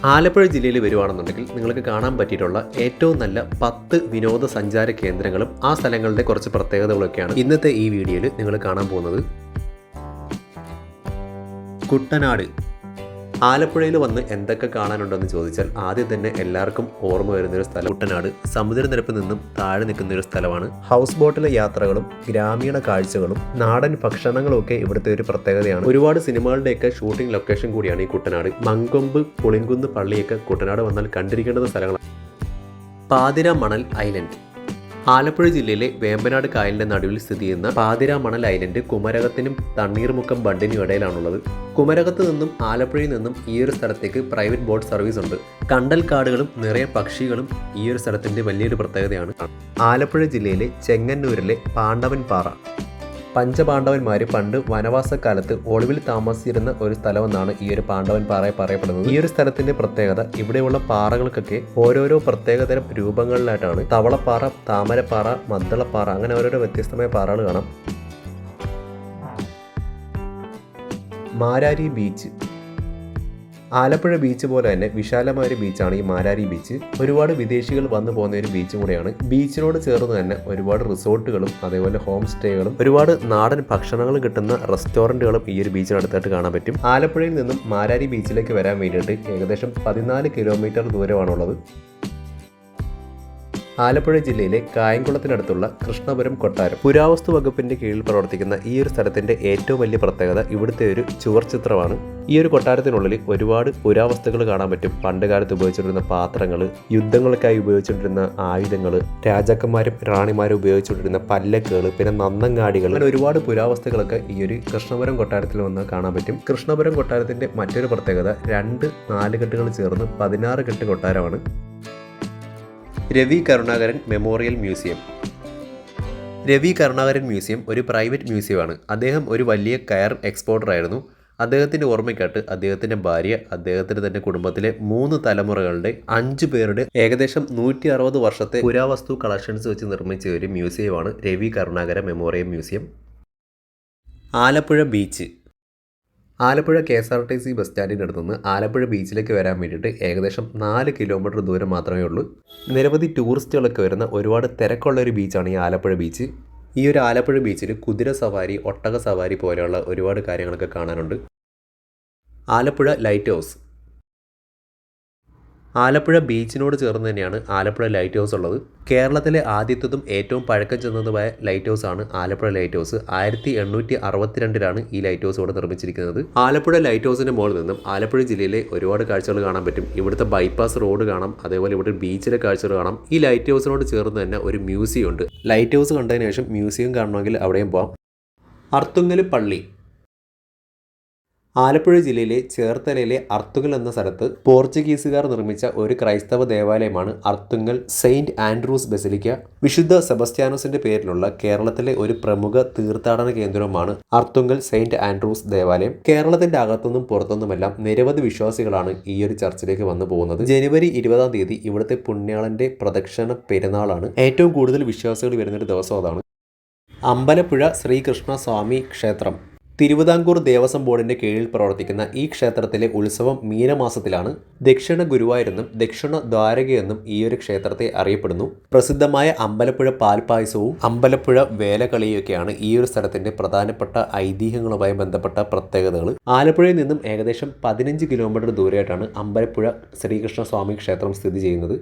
ആലപ്പുഴ ജില്ലയിൽ വരുവാണെന്നുണ്ടെങ്കിൽ നിങ്ങൾക്ക് കാണാൻ പറ്റിയിട്ടുള്ള ഏറ്റവും നല്ല 10 വിനോദസഞ്ചാര കേന്ദ്രങ്ങളും ആ സ്ഥലങ്ങളുടെ കുറച്ച് പ്രത്യേകതകളൊക്കെയാണ് ഇന്നത്തെ ഈ വീഡിയോയിൽ നിങ്ങൾ കാണാൻ പോകുന്നത്. കുട്ടനാട്. ആലപ്പുഴയിൽ വന്ന് എന്തൊക്കെ കാണാനുണ്ടെന്ന് ചോദിച്ചാൽ ആദ്യം തന്നെ എല്ലാവർക്കും ഓർമ്മ വരുന്നൊരു സ്ഥലം കുട്ടനാട്. സമുദ്രനിരപ്പിൽ നിന്നും താഴെ നിൽക്കുന്ന ഒരു സ്ഥലമാണ്. ഹൗസ് ബോട്ടിലെ യാത്രകളും ഗ്രാമീണ കാഴ്ചകളും നാടൻ ഭക്ഷണങ്ങളും ഒക്കെ ഇവിടുത്തെ ഒരു പ്രത്യേകതയാണ്. ഒരുപാട് സിനിമകളുടെയൊക്കെ ഷൂട്ടിംഗ് ലൊക്കേഷൻ കൂടിയാണ് ഈ കുട്ടനാട്. മങ്കൊമ്പ്, പുളിങ്കുന്ന് പള്ളിയൊക്കെ കുട്ടനാട് വന്നാൽ കണ്ടിരിക്കേണ്ട സ്ഥലങ്ങളാണ്. പാതിര മണൽ ഐലൻഡ്. ആലപ്പുഴ ജില്ലയിലെ വേമ്പനാട് കായലിന്റെ നടുവിൽ സ്ഥിതി ചെയ്യുന്ന പാതിര മണൽ ഐലൻഡ് കുമരകത്തിനും തണ്ണീർമുക്കം ബണ്ടിനും ഇടയിലാണുള്ളത്. കുമരകത്ത് നിന്നും ആലപ്പുഴയിൽ നിന്നും ഈ ഒരു സ്ഥലത്തേക്ക് പ്രൈവറ്റ് ബോട്ട് സർവീസ് ഉണ്ട്. കണ്ടൽ കാടുകളും നിറയെ പക്ഷികളും ഈ ഒരു സ്ഥലത്തിന്റെ വലിയൊരു പ്രത്യേകതയാണ്. ആലപ്പുഴ ജില്ലയിലെ ചെങ്ങന്നൂരിലെ പാണ്ഡവൻ പാറ. പഞ്ചപാണ്ഡവന്മാർ പണ്ട് വനവാസക്കാലത്ത് ഒളിവിൽ താമസിച്ചിരുന്ന ഒരു സ്ഥലമെന്നാണ് ഈ ഒരു പാണ്ഡവൻ പാറയെ പറയപ്പെടുന്നത്. ഈ ഒരു സ്ഥലത്തിന്റെ പ്രത്യേകത ഇവിടെയുള്ള പാറകൾക്കൊക്കെ ഓരോരോ പ്രത്യേകതരം രൂപങ്ങളിലായിട്ടാണ്. തവളപ്പാറ, താമരപ്പാറ, മദ്ദളപ്പാറ, അങ്ങനെ ഓരോരോ വ്യത്യസ്തമായ പാറകൾ കാണാം. മാരാരി ബീച്ച്. ആലപ്പുഴ ബീച്ച് പോലെ തന്നെ വിശാലമായ ഒരു ബീച്ചാണ് ഈ മാരാരി ബീച്ച്. ഒരുപാട് വിദേശികൾ വന്നു പോകുന്ന ഒരു ബീച്ചും കൂടെയാണ്. ബീച്ചിനോട് ചേർന്ന് തന്നെ ഒരുപാട് റിസോർട്ടുകളും അതേപോലെ ഹോം സ്റ്റേകളും ഒരുപാട് നാടൻ ഭക്ഷണങ്ങളും കിട്ടുന്ന റെസ്റ്റോറൻറ്റുകളും ഈ ഒരു ബീച്ചിനടുത്തായിട്ട് കാണാൻ പറ്റും. ആലപ്പുഴയിൽ നിന്നും മാരാരി ബീച്ചിലേക്ക് വരാൻ വേണ്ടിയിട്ട് ഏകദേശം 14 കിലോമീറ്റർ ദൂരമാണുള്ളത്. ആലപ്പുഴ ജില്ലയിലെ കായംകുളത്തിനടുത്തുള്ള കൃഷ്ണപുരം കൊട്ടാരം. പുരാവസ്തു വകുപ്പിന്റെ കീഴിൽ പ്രവർത്തിക്കുന്ന ഈ ഒരു സ്ഥലത്തിന്റെ ഏറ്റവും വലിയ പ്രത്യേകത ഇവിടുത്തെ ഒരു ചുവർ ചിത്രമാണ്. ഈ ഒരു കൊട്ടാരത്തിനുള്ളിൽ ഒരുപാട് പുരാവസ്തുക്കൾ കാണാൻ പറ്റും. പണ്ടുകാലത്ത് ഉപയോഗിച്ചുകൊണ്ടിരുന്ന പാത്രങ്ങൾ, യുദ്ധങ്ങൾക്കായി ഉപയോഗിച്ചുകൊണ്ടിരുന്ന ആയുധങ്ങൾ, രാജാക്കന്മാരും റാണിമാരും ഉപയോഗിച്ചുകൊണ്ടിരുന്ന പല്ലക്കുകൾ, പിന്നെ നന്നങ്ങാടികൾ, അങ്ങനെ ഒരുപാട് പുരാവസ്തുക്കളൊക്കെ ഈ ഒരു കൃഷ്ണപുരം കൊട്ടാരത്തിൽ വന്ന് കാണാൻ പറ്റും. കൃഷ്ണപുരം കൊട്ടാരത്തിന്റെ മറ്റൊരു പ്രത്യേകത 2 നാലുകെട്ടുകൾ ചേർന്ന് 16 കെട്ട് കൊട്ടാരമാണ്. Ravi Karunakaran memorial museum. Ravi Karunakaran museum ഒരു പ്രൈവറ്റ് മ്യൂസിയമാണ്. അദ്ദേഹം ഒരു വലിയ കയർ എക്സ്പോർട്ടർ ആയിരുന്നു. അദ്ദേഹത്തിൻ്റെ ഓർമ്മയ്ക്കായിട്ട് അദ്ദേഹത്തിൻ്റെ ഭാര്യ, അദ്ദേഹത്തിൻ്റെ തന്നെ കുടുംബത്തിലെ 3 തലമുറകളുടെ 5 പേരുടെ ഏകദേശം 160 വർഷത്തെ പുരാവസ്തു കളക്ഷൻസ് വെച്ച് നിർമ്മിച്ച ഒരു മ്യൂസിയമാണ് Ravi Karunakara memorial museum. Alappuzha beach. Alappuzha KSRTC bus സ്റ്റാൻഡിൻ്റെ അടുത്തുനിന്ന് ആലപ്പുഴ ബീച്ചിലേക്ക് വരാൻ വേണ്ടിയിട്ട് ഏകദേശം 4 കിലോമീറ്റർ ദൂരം മാത്രമേ ഉള്ളൂ. നിരവധി ടൂറിസ്റ്റുകളൊക്കെ വരുന്ന ഒരുപാട് തിരക്കുള്ള ഒരു ബീച്ചാണ് ഈ ആലപ്പുഴ ബീച്ച്. ഈ ഒരു ആലപ്പുഴ ബീച്ചിൽ കുതിര സവാരി, ഒട്ടക സവാരി പോലെയുള്ള ഒരുപാട് കാര്യങ്ങളൊക്കെ കാണാനുണ്ട്. Alappuzha light house. ആലപ്പുഴ ബീച്ചിനോട് ചേർന്ന് തന്നെയാണ് ആലപ്പുഴ ലൈറ്റ് ഹൗസ് ഉള്ളത്. കേരളത്തിലെ ആദ്യത്തതും ഏറ്റവും പഴക്കം ചെന്നതുമായ ലൈറ്റ് ഹൗസ് ആണ് ആലപ്പുഴ ലൈറ്റ് ഹൗസ്. 1862 ഈ ലൈറ്റ് ഹൗസ് ഇവിടെ നിർമ്മിച്ചിരിക്കുന്നത്. ആലപ്പുഴ ലൈറ്റ് ഹൗസിന്റെ മുകളിൽ നിന്നും ആലപ്പുഴ ജില്ലയിലെ ഒരുപാട് കാഴ്ചകൾ കാണാൻ പറ്റും. ഇവിടുത്തെ ബൈപ്പാസ് റോഡ് കാണാം, അതേപോലെ ഇവിടെ ബീച്ചിലെ കാഴ്ചകൾ കാണാം. ഈ ലൈറ്റ് ഹൗസിനോട് ചേർന്ന് തന്നെ ഒരു മ്യൂസിയം ഉണ്ട്. ലൈറ്റ് ഹൗസ് കണ്ടതിന് ശേഷം മ്യൂസിയം കാണണമെങ്കിൽ അവിടെയും പോകാം. അർത്തുങ്കൽ പള്ളി. ആലപ്പുഴ ജില്ലയിലെ ചേർത്തലയിലെ അർത്തുങ്കൽ എന്ന സ്ഥലത്ത് പോർച്ചുഗീസുകാർ നിർമ്മിച്ച ഒരു ക്രൈസ്തവ ദേവാലയമാണ് അർത്തുങ്കൽ സെയിന്റ് ആൻഡ്രൂസ് ബസിലിക്ക. വിശുദ്ധ സെബസ്ത്യാനോസിന്റെ പേരിലുള്ള കേരളത്തിലെ ഒരു പ്രമുഖ തീർത്ഥാടന കേന്ദ്രവുമാണ് അർത്തുങ്കൽ സെയിന്റ് ആൻഡ്രൂസ് ദേവാലയം. കേരളത്തിന്റെ അകത്തുനിന്നും പുറത്തുനിന്നുമെല്ലാം നിരവധി വിശ്വാസികളാണ് ഈ ഒരു ചർച്ചിലേക്ക് വന്നു പോകുന്നത്. ജനുവരി 20-ാം തീയതി ഇവിടുത്തെ പുണ്യാളന്റെ പ്രദക്ഷിണ പെരുന്നാളാണ്. ഏറ്റവും കൂടുതൽ വിശ്വാസികൾ വരുന്നൊരു ദിവസം അതാണ്. അമ്പലപ്പുഴ ശ്രീകൃഷ്ണ സ്വാമി ക്ഷേത്രം. തിരുവിതാംകൂർ ദേവസ്വം ബോർഡിന്റെ കീഴിൽ പ്രവർത്തിക്കുന്ന ഈ ക്ഷേത്രത്തിലെ ഉത്സവം മീനമാസത്തിലാണ്. ദക്ഷിണ ഗുരുവായൂരെന്നും ദക്ഷിണ ദ്വാരകയെന്നും ഈ ഒരു ക്ഷേത്രത്തെ അറിയപ്പെടുന്നു. പ്രസിദ്ധമായ അമ്പലപ്പുഴ പാൽപ്പായസവും അമ്പലപ്പുഴ വേലകളിയൊക്കെയാണ് ഈ ഒരു സ്ഥലത്തിന്റെ പ്രധാനപ്പെട്ട ഐതിഹ്യങ്ങളുമായി ബന്ധപ്പെട്ട പ്രത്യേകതകൾ. ആലപ്പുഴയിൽ നിന്നും ഏകദേശം 15 കിലോമീറ്റർ ദൂരെയായിട്ടാണ് അമ്പലപ്പുഴ ശ്രീകൃഷ്ണ സ്വാമി ക്ഷേത്രം സ്ഥിതി ചെയ്യുന്നത്.